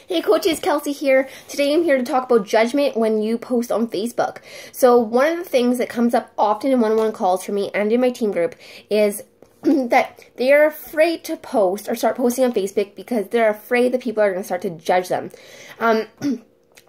Hey coaches, Kelsey here. Today I'm here to talk about judgment when you post on Facebook. So one of the things that comes up often in one-on-one calls for me and in my team group is that they are afraid to post or start posting on Facebook because they're afraid that people are going to start to judge them.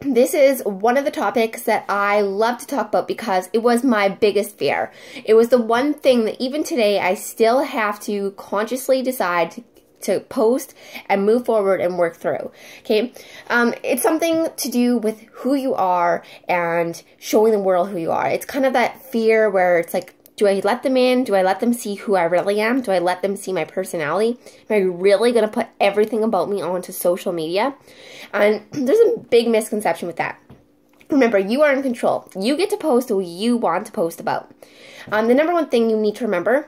This is one of the topics that I love to talk about because it was my biggest fear. It was the one thing that even today I still have to consciously decide to post and move forward and work through. Okay, it's something to do with who you are and showing the world who you are. It's kind of that fear where it's like, do I let them in? Do I let them see who I really am? Do I let them see my personality? Am I really going to put everything about me onto social media? And there's a big misconception with that. Remember, you are in control. You get to post who you want to post about. The number one thing you need to remember,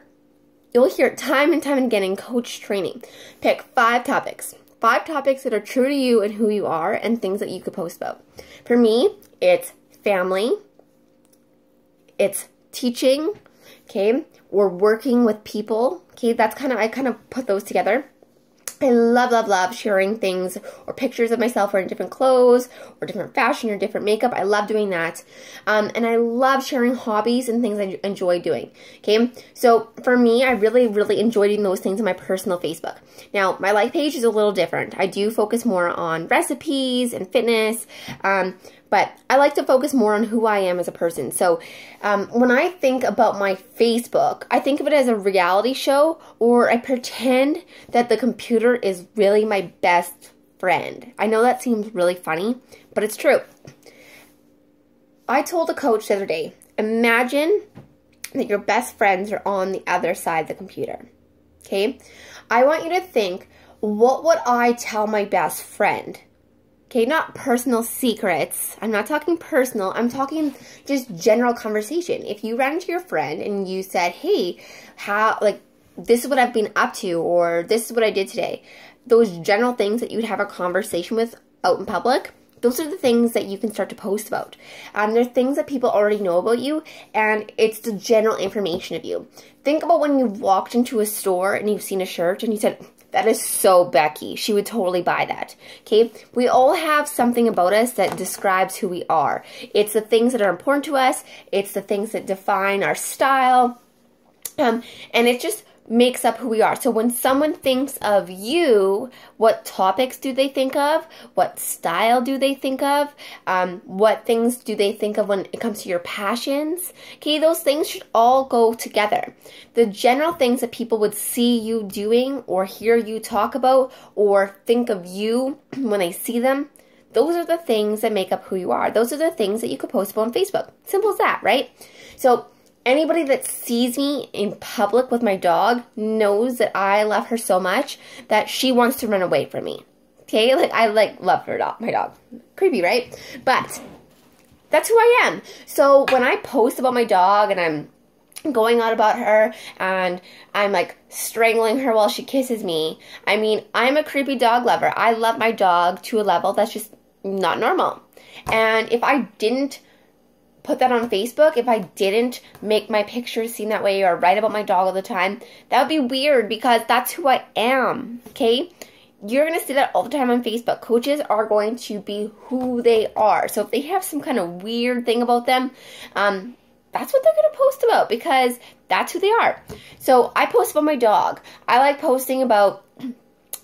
you'll hear it time and time again in coach training. Pick 5 topics. 5 topics that are true to you and who you are and things that you could post about. For me, it's family, it's teaching, okay, or working with people. Okay, that's I kind of put those together. I love sharing things or pictures of myself wearing different clothes or different fashion or different makeup. I love doing that. And I love sharing hobbies and things I enjoy doing. Okay, so for me, I really enjoy doing those things on my personal Facebook. Now, my life page is a little different. I do focus more on recipes and fitness, but I like to focus more on who I am as a person. So when I think about my Facebook, I think of it as a reality show, or I pretend that the computer is really my best friend. I know that seems really funny, but it's true. I told a coach the other day, imagine that your best friends are on the other side of the computer. Okay? I want you to think, what would I tell my best friend? Okay, not personal secrets. I'm not talking personal. I'm talking just general conversation. If you ran into your friend and you said, hey, this is what I've been up to, or this is what I did today. Those general things that you would have a conversation with out in public, those are the things that you can start to post about. They're things that people already know about you, and it's the general information of you. Think about when you've walked into a store and you've seen a shirt and you said, that is so Becky. She would totally buy that. Okay? We all have something about us that describes who we are. It's the things that are important to us. It's the things that define our style. And it just makes up who we are. So when someone thinks of you, what topics do they think of? What style do they think of? What things do they think of when it comes to your passions? Okay, those things should all go together. The general things that people would see you doing or hear you talk about or think of you when they see them, those are the things that make up who you are. Those are the things that you could post about on Facebook. Simple as that, right? So anybody that sees me in public with my dog knows that I love her so much that she wants to run away from me. Okay, I love her dog, my dog. Creepy, right? But that's who I am. So when I post about my dog and I'm going on about her and I'm like strangling her while she kisses me, I mean, I'm a creepy dog lover. I love my dog to a level that's just not normal. And if I didn't put that on Facebook, if I didn't make my pictures seem that way or write about my dog all the time, that would be weird because that's who I am, okay? You're going to see that all the time on Facebook. Coaches are going to be who they are. So if they have some kind of weird thing about them, that's what they're going to post about because that's who they are. So I post about my dog. I like posting about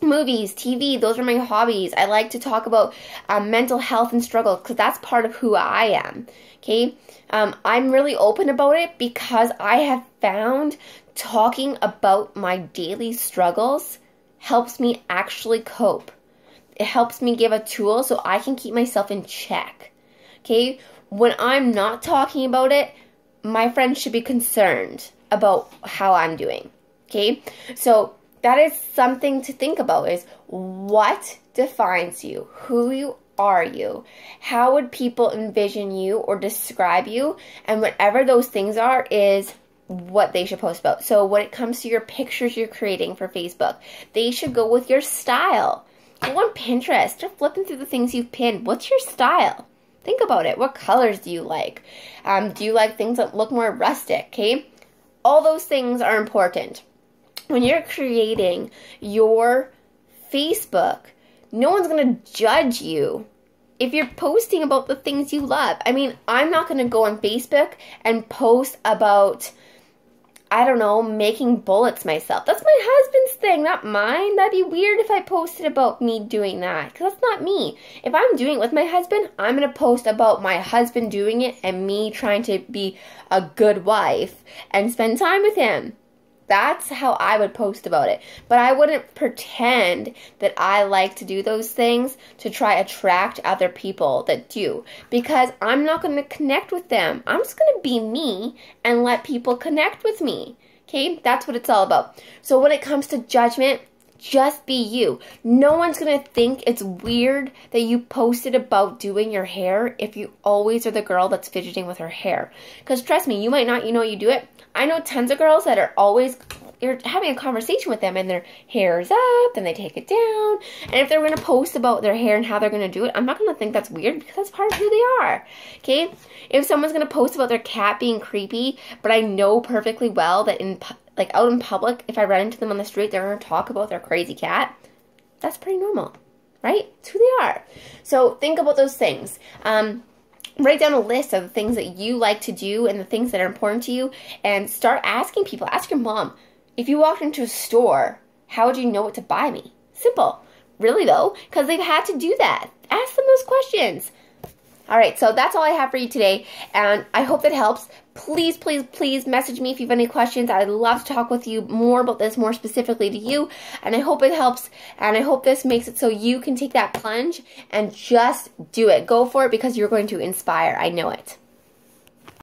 movies, TV, those are my hobbies. I like to talk about mental health and struggle because that's part of who I am. Okay, I'm really open about it because I have found talking about my daily struggles helps me actually cope. It helps me give a tool so I can keep myself in check. Okay, when I'm not talking about it, my friends should be concerned about how I'm doing. Okay, so that is something to think about, is what defines you, who you are you, how would people envision you or describe you, and whatever those things are is what they should post about. So when it comes to your pictures you're creating for Facebook, they should go with your style. Go on Pinterest, start flipping through the things you've pinned. What's your style? Think about it. What colors do you like? Do you like things that look more rustic? Okay, all those things are important. When you're creating your Facebook, no one's going to judge you if you're posting about the things you love. I mean, I'm not going to go on Facebook and post about, I don't know, making bullets myself. That's my husband's thing, not mine. That'd be weird if I posted about me doing that, because that's not me. If I'm doing it with my husband, I'm going to post about my husband doing it and me trying to be a good wife and spend time with him. That's how I would post about it. But I wouldn't pretend that I like to do those things to try to attract other people that do. Because I'm not going to connect with them. I'm just going to be me and let people connect with me. Okay? That's what it's all about. So when it comes to judgment, just be you. No one's going to think it's weird that you posted about doing your hair if you always are the girl that's fidgeting with her hair. Because trust me, you might not, you do it. I know tons of girls that are always, you're having a conversation with them and their hair's up and they take it down. And if they're going to post about their hair and how they're going to do it, I'm not going to think that's weird because that's part of who they are. Okay? If someone's going to post about their cat being creepy, but I know perfectly well that out in public, if I run into them on the street, they're going to talk about their crazy cat, that's pretty normal, right? It's who they are. So think about those things. Write down a list of the things that you like to do and the things that are important to you, and start asking people. Ask your mom, if you walked into a store, how would you know what to buy me? Simple. Really though, because they've had to do that. Ask them those questions. All right, so that's all I have for you today, and I hope that helps. Please, please, please message me if you have any questions. I'd love to talk with you more about this, more specifically to you, and I hope it helps, and I hope this makes it so you can take that plunge and just do it. Go for it because you're going to inspire. I know it.